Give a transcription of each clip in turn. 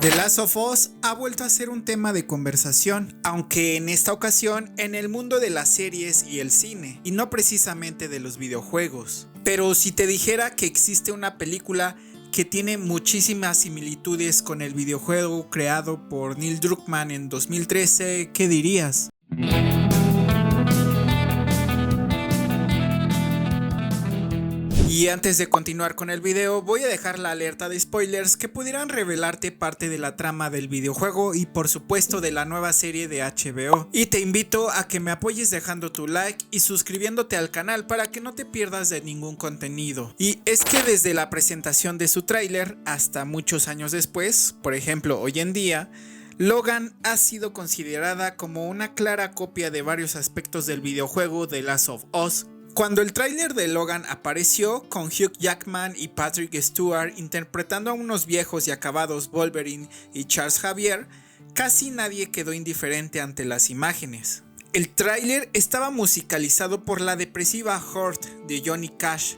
The Last of Us ha vuelto a ser un tema de conversación, aunque en esta ocasión en el mundo de las series y el cine, y no precisamente de los videojuegos. Pero si te dijera que existe una película que tiene muchísimas similitudes con el videojuego creado por Neil Druckmann en 2013, ¿qué dirías? Y antes de continuar con el video, voy a dejar la alerta de spoilers que pudieran revelarte parte de la trama del videojuego y por supuesto de la nueva serie de HBO. Y te invito a que me apoyes dejando tu like y suscribiéndote al canal para que no te pierdas de ningún contenido. Y es que desde la presentación de su tráiler hasta muchos años después, por ejemplo hoy en día, Logan ha sido considerada como una clara copia de varios aspectos del videojuego The Last of Us. Cuando el tráiler de Logan apareció con Hugh Jackman y Patrick Stewart interpretando a unos viejos y acabados Wolverine y Charles Xavier, casi nadie quedó indiferente ante las imágenes. El tráiler estaba musicalizado por la depresiva Hurt de Johnny Cash,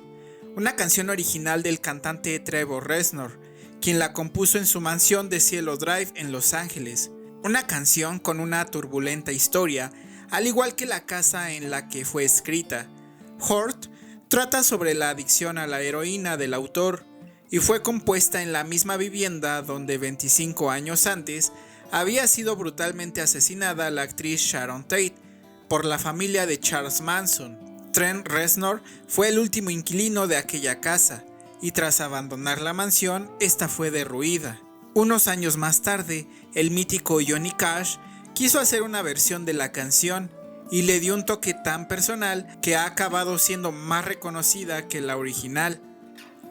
una canción original del cantante Trevor Reznor, quien la compuso en su mansión de Cielo Drive en Los Ángeles. Una canción con una turbulenta historia, al igual que la casa en la que fue escrita. Hurt trata sobre la adicción a la heroína del autor y fue compuesta en la misma vivienda donde 25 años antes había sido brutalmente asesinada la actriz Sharon Tate por la familia de Charles Manson. Trent Reznor fue el último inquilino de aquella casa y tras abandonar la mansión, esta fue derruida. Unos años más tarde, el mítico Johnny Cash quiso hacer una versión de la canción y le dio un toque tan personal que ha acabado siendo más reconocida que la original.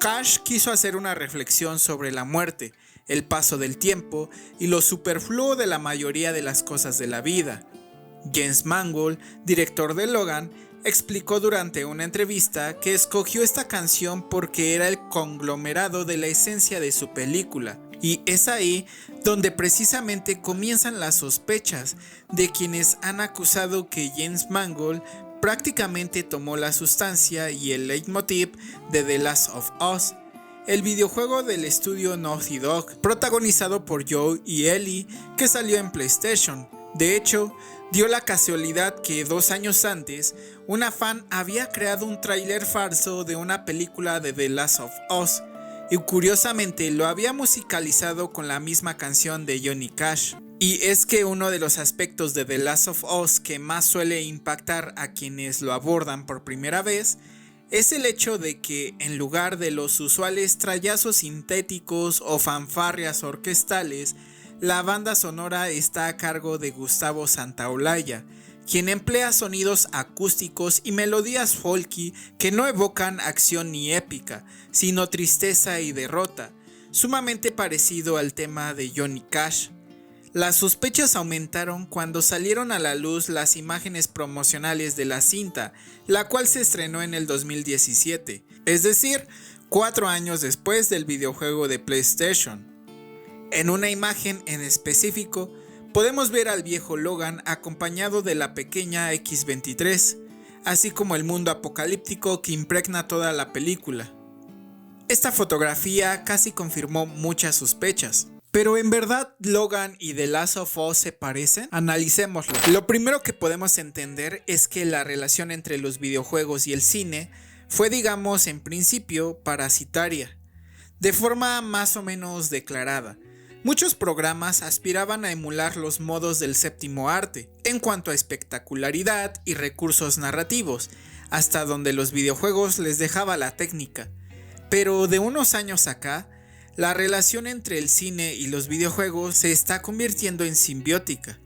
Cash quiso hacer una reflexión sobre la muerte, el paso del tiempo y lo superfluo de la mayoría de las cosas de la vida. James Mangold, director de Logan, explicó durante una entrevista que escogió esta canción porque era el conglomerado de la esencia de su película. Y es ahí donde precisamente comienzan las sospechas de quienes han acusado que James Mangold prácticamente tomó la sustancia y el leitmotiv de The Last of Us, el videojuego del estudio Naughty Dog, protagonizado por Joel y Ellie, que salió en PlayStation. De hecho, dio la casualidad que 2 años antes, una fan había creado un tráiler falso de una película de The Last of Us, y curiosamente lo había musicalizado con la misma canción de Johnny Cash. Y es que uno de los aspectos de The Last of Us que más suele impactar a quienes lo abordan por primera vez es el hecho de que en lugar de los usuales trallazos sintéticos o fanfarrias orquestales, la banda sonora está a cargo de Gustavo Santaolalla, quien emplea sonidos acústicos y melodías folky que no evocan acción ni épica, sino tristeza y derrota, sumamente parecido al tema de Johnny Cash. Las sospechas aumentaron cuando salieron a la luz las imágenes promocionales de la cinta, la cual se estrenó en el 2017, es decir, 4 años después del videojuego de PlayStation. En una imagen en específico, podemos ver al viejo Logan acompañado de la pequeña X-23, así como el mundo apocalíptico que impregna toda la película. Esta fotografía casi confirmó muchas sospechas. ¿Pero en verdad Logan y The Last of Us se parecen? Analicémoslo. Lo primero que podemos entender es que la relación entre los videojuegos y el cine fue, digamos, en principio parasitaria, de forma más o menos declarada. Muchos programas aspiraban a emular los modos del séptimo arte en cuanto a espectacularidad y recursos narrativos, hasta donde los videojuegos les dejaba la técnica. Pero de unos años acá, la relación entre el cine y los videojuegos se está convirtiendo en simbiótica.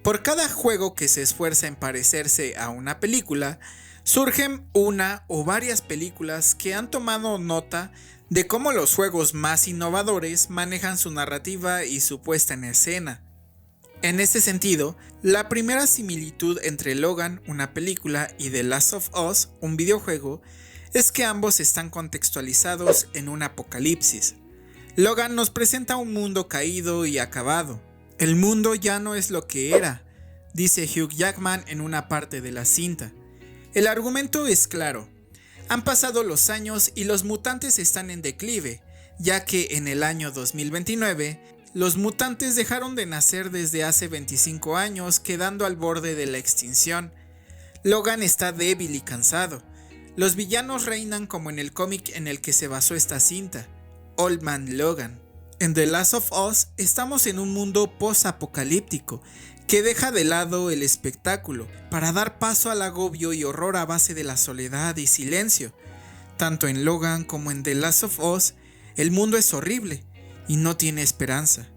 Por cada juego que se esfuerza en parecerse a una película, surgen una o varias películas que han tomado nota de cómo los juegos más innovadores manejan su narrativa y su puesta en escena. En este sentido, la primera similitud entre Logan, una película, y The Last of Us, un videojuego, es que ambos están contextualizados en un apocalipsis. Logan nos presenta un mundo caído y acabado. El mundo ya no es lo que era, dice Hugh Jackman en una parte de la cinta. El argumento es claro. Han pasado los años y los mutantes están en declive, ya que en el año 2029 Los mutantes dejaron de nacer desde hace 25 años, quedando al borde de la extinción. Logan está débil y cansado. Los villanos reinan como en el cómic en el que se basó esta cinta, Old Man Logan. En The Last of Us estamos en un mundo post-apocalíptico que deja de lado el espectáculo para dar paso al agobio y horror a base de la soledad y silencio. Tanto en Logan como en The Last of Us, el mundo es horrible y no tiene esperanza.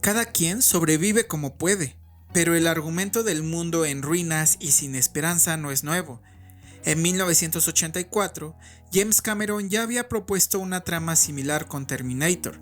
Cada quien sobrevive como puede, pero el argumento del mundo en ruinas y sin esperanza no es nuevo. En 1984, James Cameron ya había propuesto una trama similar con Terminator,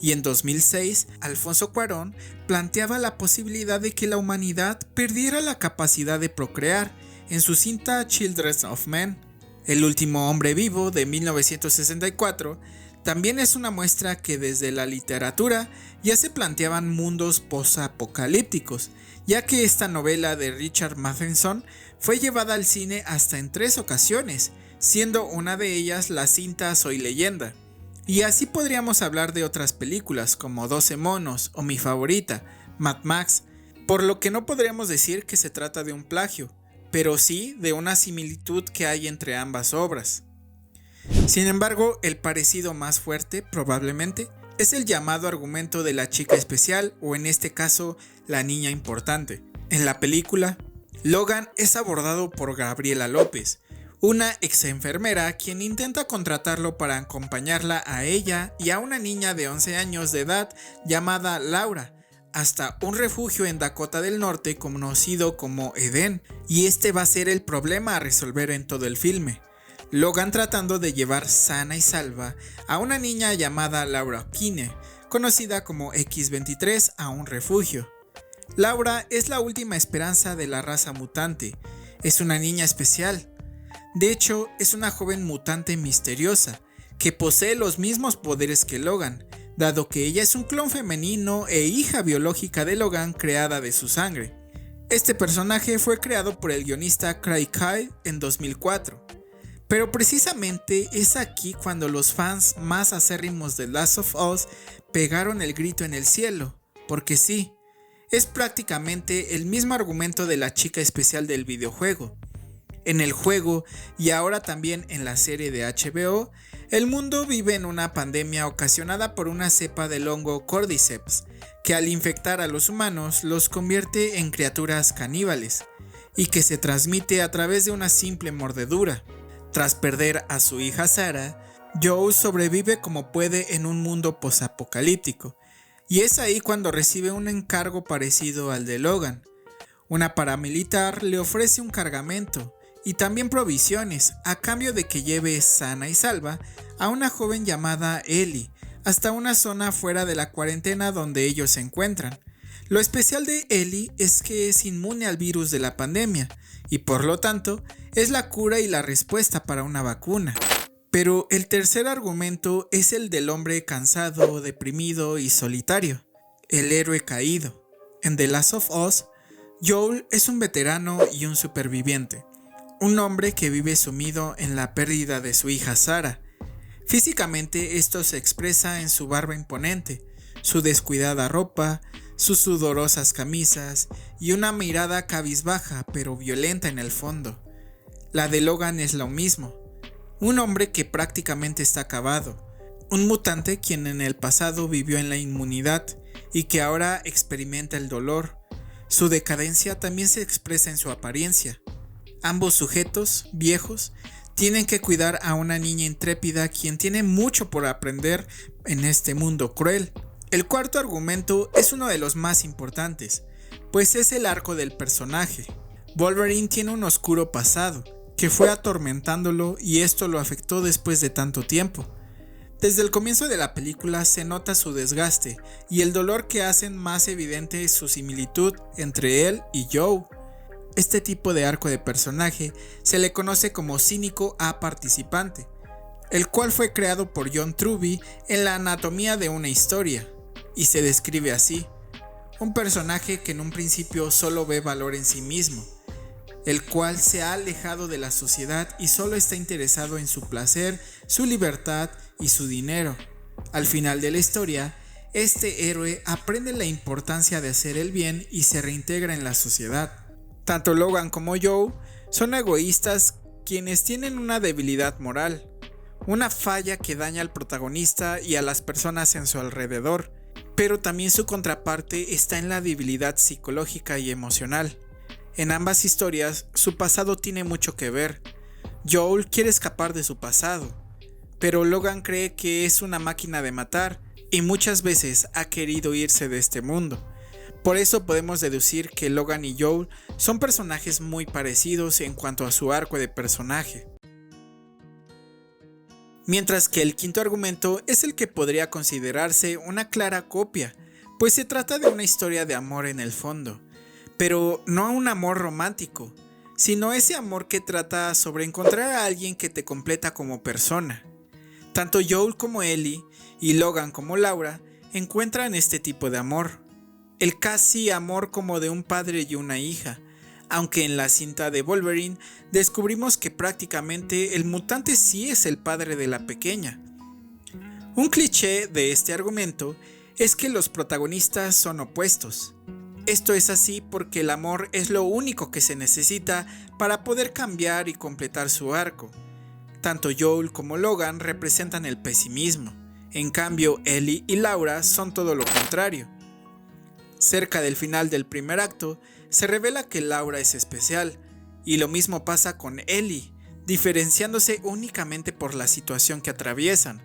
y en 2006, Alfonso Cuarón planteaba la posibilidad de que la humanidad perdiera la capacidad de procrear en su cinta Children of Men. El último hombre vivo de 1964 también es una muestra que desde la literatura ya se planteaban mundos post-apocalípticos, ya que esta novela de Richard Matheson fue llevada al cine hasta en 3 ocasiones, siendo una de ellas la cinta Soy Leyenda. Y así podríamos hablar de otras películas como 12 monos o mi favorita, Mad Max, por lo que no podríamos decir que se trata de un plagio, pero sí de una similitud que hay entre ambas obras. Sin embargo, el parecido más fuerte, probablemente, es el llamado argumento de la chica especial o en este caso, la niña importante. En la película, Logan es abordado por Gabriela López, una ex enfermera quien intenta contratarlo para acompañarla a ella y a una niña de 11 años de edad llamada Laura hasta un refugio en Dakota del Norte conocido como Edén, y este va a ser el problema a resolver en todo el filme. Logan tratando de llevar sana y salva a una niña llamada Laura O'Keene, conocida como X-23, a un refugio. Laura es la última esperanza de la raza mutante, es una niña especial. De hecho, es una joven mutante misteriosa, que posee los mismos poderes que Logan, dado que ella es un clon femenino e hija biológica de Logan creada de su sangre. Este personaje fue creado por el guionista Craig Kyle en 2004. Pero precisamente es aquí cuando los fans más acérrimos de Last of Us pegaron el grito en el cielo, porque sí, es prácticamente el mismo argumento de la chica especial del videojuego. En el juego y ahora también en la serie de HBO, el mundo vive en una pandemia ocasionada por una cepa del hongo Cordyceps, que al infectar a los humanos los convierte en criaturas caníbales, y que se transmite a través de una simple mordedura. Tras perder a su hija Sarah, Joel sobrevive como puede en un mundo posapocalíptico, y es ahí cuando recibe un encargo parecido al de Logan. Una paramilitar le ofrece un cargamento y también provisiones a cambio de que lleve sana y salva a una joven llamada Ellie hasta una zona fuera de la cuarentena donde ellos se encuentran. Lo especial de Ellie es que es inmune al virus de la pandemia y por lo tanto es la cura y la respuesta para una vacuna. Pero el tercer argumento es el del hombre cansado, deprimido y solitario, el héroe caído. En The Last of Us, Joel es un veterano y un superviviente. Un hombre que vive sumido en la pérdida de su hija Sarah. Físicamente esto se expresa en su barba imponente, su descuidada ropa, sus sudorosas camisas y una mirada cabizbaja pero violenta en el fondo. La de Logan es lo mismo, un hombre que prácticamente está acabado, un mutante quien en el pasado vivió en la inmunidad y que ahora experimenta el dolor. Su decadencia también se expresa en su apariencia. Ambos sujetos, viejos, tienen que cuidar a una niña intrépida quien tiene mucho por aprender en este mundo cruel. El cuarto argumento es uno de los más importantes, pues es el arco del personaje. Wolverine tiene un oscuro pasado, que fue atormentándolo y esto lo afectó después de tanto tiempo. Desde el comienzo de la película se nota su desgaste y el dolor que hacen más evidente su similitud entre él y Joe. Este tipo de arco de personaje se le conoce como cínico a participante, el cual fue creado por John Truby en la anatomía de una historia, y se describe así: un personaje que en un principio solo ve valor en sí mismo, el cual se ha alejado de la sociedad y solo está interesado en su placer, su libertad y su dinero. Al final de la historia, este héroe aprende la importancia de hacer el bien y se reintegra en la sociedad. Tanto Logan como Joel son egoístas quienes tienen una debilidad moral, una falla que daña al protagonista y a las personas en su alrededor, pero también su contraparte está en la debilidad psicológica y emocional. En ambas historias, su pasado tiene mucho que ver. Joel quiere escapar de su pasado, pero Logan cree que es una máquina de matar y muchas veces ha querido irse de este mundo. Por eso podemos deducir que Logan y Joel son personajes muy parecidos en cuanto a su arco de personaje. Mientras que el quinto argumento es el que podría considerarse una clara copia, pues se trata de una historia de amor en el fondo, pero no un amor romántico, sino ese amor que trata sobre encontrar a alguien que te completa como persona. Tanto Joel como Ellie y Logan como Laura encuentran este tipo de amor, el casi amor como de un padre y una hija, aunque en la cinta de Wolverine descubrimos que prácticamente el mutante sí es el padre de la pequeña. Un cliché de este argumento es que los protagonistas son opuestos. Esto es así porque el amor es lo único que se necesita para poder cambiar y completar su arco. Tanto Joel como Logan representan el pesimismo, en cambio Ellie y Laura son todo lo contrario. Cerca del final del primer acto, se revela que Laura es especial, y lo mismo pasa con Ellie, diferenciándose únicamente por la situación que atraviesan.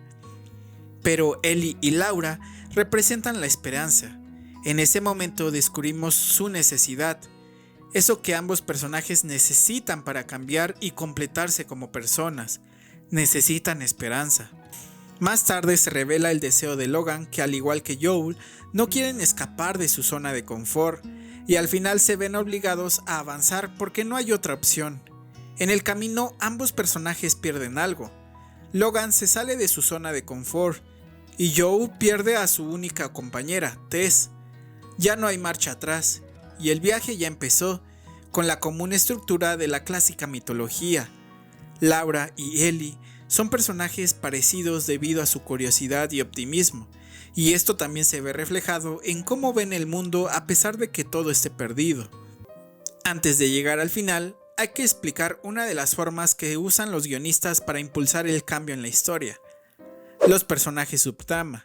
Pero Ellie y Laura representan la esperanza. En ese momento descubrimos su necesidad, eso que ambos personajes necesitan para cambiar y completarse como personas. Necesitan esperanza. Más tarde se revela el deseo de Logan, que al igual que Joel, no quieren escapar de su zona de confort, y al final se ven obligados a avanzar porque no hay otra opción. En el camino ambos personajes pierden algo. Logan se sale de su zona de confort, y Joel pierde a su única compañera, Tess. Ya no hay marcha atrás, y el viaje ya empezó, con la común estructura de la clásica mitología. Laura y Ellie son personajes parecidos debido a su curiosidad y optimismo, y esto también se ve reflejado en cómo ven el mundo a pesar de que todo esté perdido. Antes de llegar al final, hay que explicar una de las formas que usan los guionistas para impulsar el cambio en la historia: los personajes subtrama.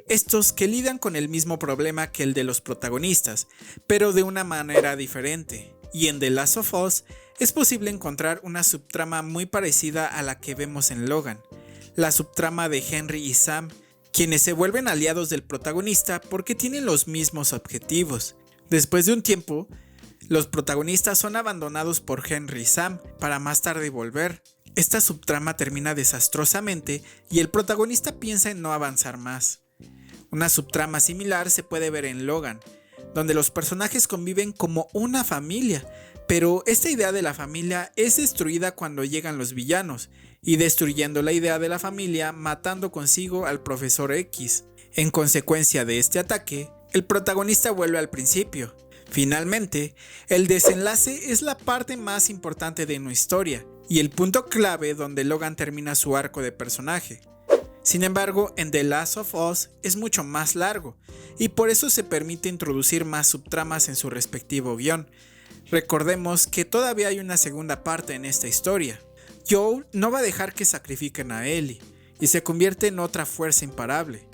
Estos que lidian con el mismo problema que el de los protagonistas, pero de una manera diferente, y en The Last of Us es posible encontrar una subtrama muy parecida a la que vemos en Logan, la subtrama de Henry y Sam, quienes se vuelven aliados del protagonista porque tienen los mismos objetivos. Después de un tiempo, los protagonistas son abandonados por Henry y Sam para más tarde volver. Esta subtrama termina desastrosamente y el protagonista piensa en no avanzar más. Una subtrama similar se puede ver en Logan, donde los personajes conviven como una familia, pero esta idea de la familia es destruida cuando llegan los villanos, y destruyendo la idea de la familia matando consigo al Profesor X. En consecuencia de este ataque, el protagonista vuelve al principio. Finalmente, el desenlace es la parte más importante de nuestra historia, y el punto clave donde Logan termina su arco de personaje. Sin embargo, en The Last of Us es mucho más largo, y por eso se permite introducir más subtramas en su respectivo guión. Recordemos que todavía hay una segunda parte en esta historia. Joel no va a dejar que sacrifiquen a Ellie, y se convierte en otra fuerza imparable.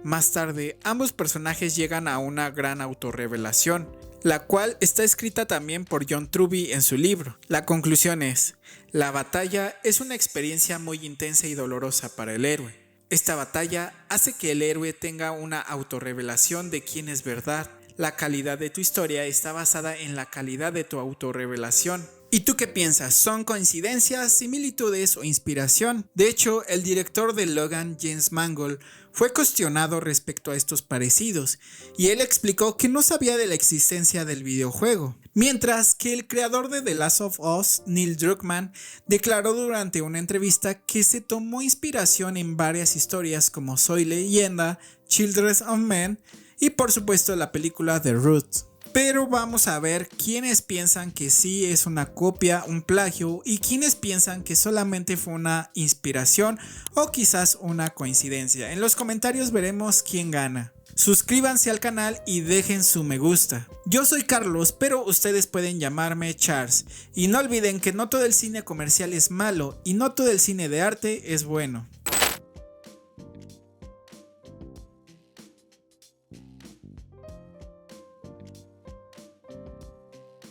Más tarde, ambos personajes llegan a una gran autorrevelación, la cual está escrita también por John Truby en su libro. La conclusión es: la batalla es una experiencia muy intensa y dolorosa para el héroe. Esta batalla hace que el héroe tenga una autorrevelación de quién es verdad. La calidad de tu historia está basada en la calidad de tu autorrevelación. ¿Y tú qué piensas? ¿Son coincidencias, similitudes o inspiración? De hecho, el director de Logan, James Mangold, fue cuestionado respecto a estos parecidos, y él explicó que no sabía de la existencia del videojuego. Mientras que el creador de The Last of Us, Neil Druckmann, declaró durante una entrevista que se tomó inspiración en varias historias como Soy Leyenda, Children of Men y por supuesto la película The Root. Pero vamos a ver quiénes piensan que sí es una copia, un plagio, y quiénes piensan que solamente fue una inspiración o quizás una coincidencia. En los comentarios veremos quién gana. Suscríbanse al canal y dejen su me gusta. Yo soy Carlos, pero ustedes pueden llamarme Charles. Y no olviden que no todo el cine comercial es malo y no todo el cine de arte es bueno.